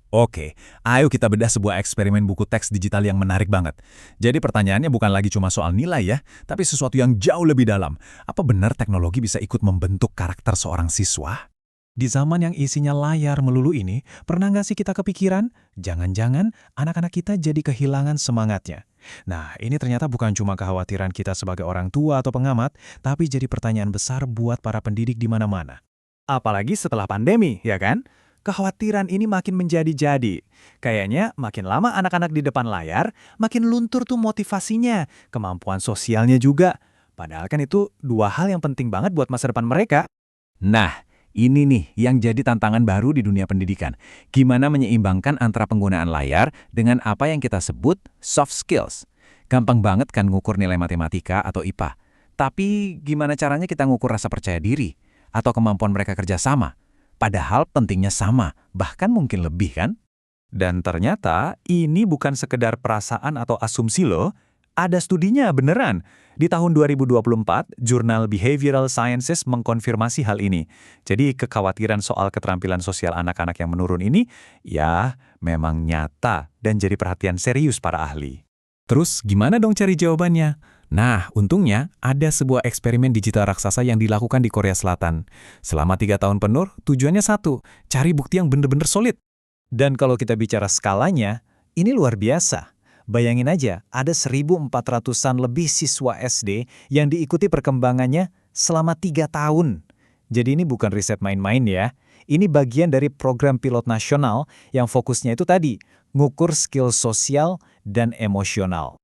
Oke, ayo kita bedah sebuah eksperimen buku teks digital yang menarik banget. Jadi pertanyaannya bukan lagi cuma soal nilai ya, tapi sesuatu yang jauh lebih dalam. Apa benar teknologi bisa ikut membentuk karakter seorang siswa? Di zaman yang isinya layar melulu ini, pernah nggak sih kita kepikiran, jangan-jangan anak-anak kita jadi kehilangan semangatnya? Nah, ini ternyata bukan cuma kekhawatiran kita sebagai orang tua atau pengamat, tapi jadi pertanyaan besar buat para pendidik di mana-mana. Apalagi setelah pandemi, ya kan? Kekhawatiran ini makin menjadi-jadi. Kayaknya makin lama anak-anak di depan layar, makin luntur tuh motivasinya, kemampuan sosialnya juga. Padahal kan itu dua hal yang penting banget buat masa depan mereka. Nah, ini nih yang jadi tantangan baru di dunia pendidikan. Gimana menyeimbangkan antara penggunaan layar dengan apa yang kita sebut soft skills. Gampang banget kan ngukur nilai matematika atau IPA. Tapi gimana caranya kita ngukur rasa percaya diri? Atau kemampuan mereka kerjasama? Padahal pentingnya sama, bahkan mungkin lebih kan? Dan ternyata ini bukan sekedar perasaan atau asumsi loh, ada studinya beneran. Di tahun 2024, jurnal Behavioral Sciences mengkonfirmasi hal ini. Jadi kekhawatiran soal keterampilan sosial anak-anak yang menurun ini, ya memang nyata dan jadi perhatian serius para ahli. Terus gimana dong cari jawabannya? Nah, untungnya ada sebuah eksperimen digital raksasa yang dilakukan di Korea Selatan. Selama 3 tahun penuh, tujuannya satu, cari bukti yang bener-bener solid. Dan kalau kita bicara skalanya, ini luar biasa. Bayangin aja, ada 1.400-an lebih siswa SD yang diikuti perkembangannya selama 3 tahun. Jadi ini bukan riset main-main ya. Ini bagian dari program pilot nasional yang fokusnya itu tadi, ngukur skill sosial dan emosional.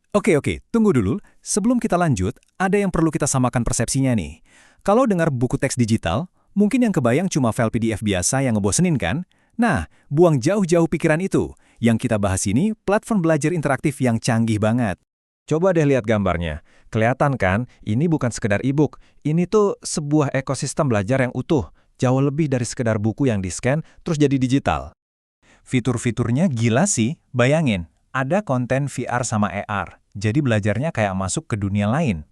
Oke, tunggu dulu. Sebelum kita lanjut, ada yang perlu kita samakan persepsinya nih. Kalau dengar buku teks digital, mungkin yang kebayang cuma file PDF biasa yang ngebosenin kan? Nah, buang jauh-jauh pikiran itu. Yang kita bahas ini, platform belajar interaktif yang canggih banget. Coba deh lihat gambarnya. Kelihatan kan, ini bukan sekedar e-book. Ini tuh sebuah ekosistem belajar yang utuh. Jauh lebih dari sekedar buku yang di-scan, terus jadi digital. Fitur-fiturnya gila sih, bayangin. Ada konten VR sama AR, jadi belajarnya kayak masuk ke dunia lain.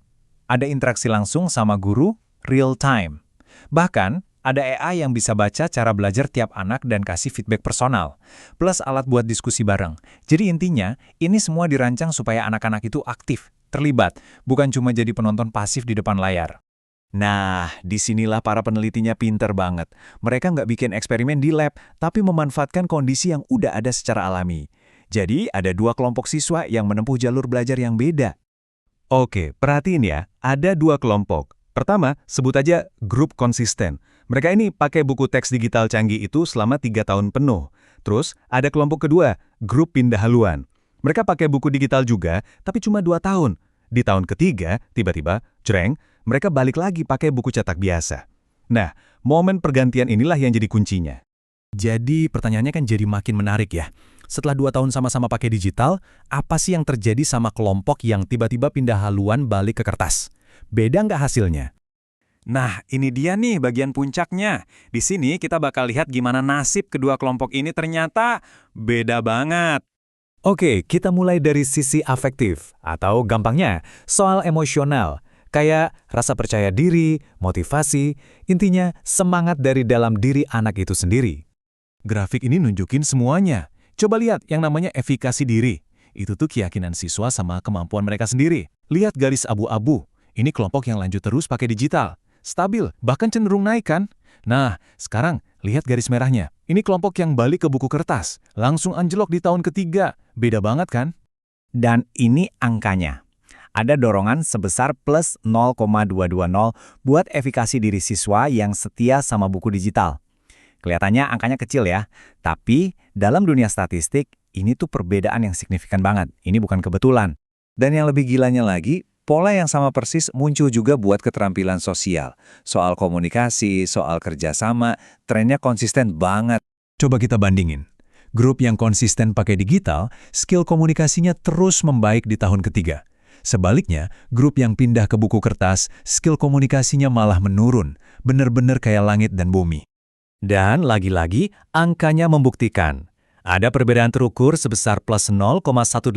Ada interaksi langsung sama guru, real time. Bahkan, ada AI yang bisa baca cara belajar tiap anak dan kasih feedback personal. Plus alat buat diskusi bareng. Jadi intinya, ini semua dirancang supaya anak-anak itu aktif, terlibat, bukan cuma jadi penonton pasif di depan layar. Nah, disinilah para penelitinya pinter banget. Mereka nggak bikin eksperimen di lab, tapi memanfaatkan kondisi yang udah ada secara alami. Jadi, ada 2 kelompok siswa yang menempuh jalur belajar yang beda. Oke, perhatiin ya, ada 2 kelompok. Pertama, sebut aja grup konsisten. Mereka ini pakai buku teks digital canggih itu selama 3 tahun penuh. Terus, ada kelompok kedua, grup pindah haluan. Mereka pakai buku digital juga, tapi cuma 2 tahun. Di tahun ketiga, tiba-tiba, jreng, mereka balik lagi pakai buku cetak biasa. Nah, momen pergantian inilah yang jadi kuncinya. Jadi pertanyaannya kan jadi makin menarik ya. Setelah 2 tahun sama-sama pakai digital, apa sih yang terjadi sama kelompok yang tiba-tiba pindah haluan balik ke kertas? Beda nggak hasilnya? Nah, ini dia nih bagian puncaknya. Di sini kita bakal lihat gimana nasib kedua kelompok ini ternyata beda banget. Oke, kita mulai dari sisi afektif, atau gampangnya, soal emosional. Kayak rasa percaya diri, motivasi, intinya semangat dari dalam diri anak itu sendiri. Grafik ini nunjukin semuanya. Coba lihat yang namanya efikasi diri. Itu tuh keyakinan siswa sama kemampuan mereka sendiri. Lihat garis abu-abu. Ini kelompok yang lanjut terus pakai digital. Stabil, bahkan cenderung naik kan? Nah, sekarang lihat garis merahnya. Ini kelompok yang balik ke buku kertas. Langsung anjlok di tahun ketiga. Beda banget kan? Dan ini angkanya. Ada dorongan sebesar plus 0,220 buat efikasi diri siswa yang setia sama buku digital. Kelihatannya angkanya kecil ya, tapi dalam dunia statistik, ini tuh perbedaan yang signifikan banget. Ini bukan kebetulan. Dan yang lebih gilanya lagi, pola yang sama persis muncul juga buat keterampilan sosial. Soal komunikasi, soal kerjasama, trennya konsisten banget. Coba kita bandingin. Grup yang konsisten pakai digital, skill komunikasinya terus membaik di tahun ketiga. Sebaliknya, grup yang pindah ke buku kertas, skill komunikasinya malah menurun, bener-bener kayak langit dan bumi. Dan lagi-lagi, angkanya membuktikan. Ada perbedaan terukur sebesar plus 0,185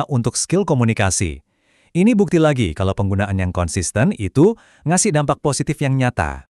untuk skill komunikasi. Ini bukti lagi kalau penggunaan yang konsisten itu ngasih dampak positif yang nyata.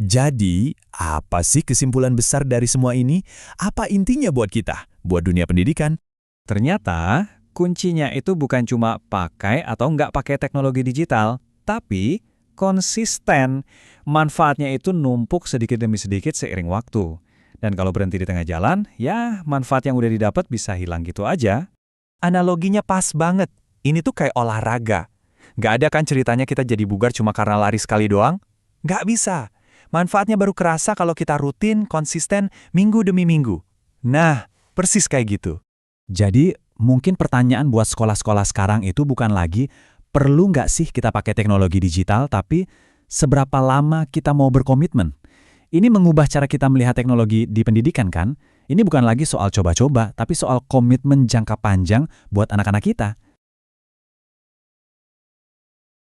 Jadi, apa sih kesimpulan besar dari semua ini? Apa intinya buat kita, buat dunia pendidikan? Ternyata, kuncinya itu bukan cuma pakai atau nggak pakai teknologi digital, tapi konsisten. Manfaatnya itu numpuk sedikit demi sedikit seiring waktu. Dan kalau berhenti di tengah jalan, ya manfaat yang udah didapat bisa hilang gitu aja. Analoginya pas banget. Ini tuh kayak olahraga. Nggak ada kan ceritanya kita jadi bugar cuma karena lari sekali doang? Nggak bisa. Manfaatnya baru kerasa kalau kita rutin, konsisten, minggu demi minggu. Nah, persis kayak gitu. Jadi, mungkin pertanyaan buat sekolah-sekolah sekarang itu bukan lagi perlu nggak sih kita pakai teknologi digital, tapi seberapa lama kita mau berkomitmen. Ini mengubah cara kita melihat teknologi di pendidikan kan? Ini bukan lagi soal coba-coba, tapi soal komitmen jangka panjang buat anak-anak kita.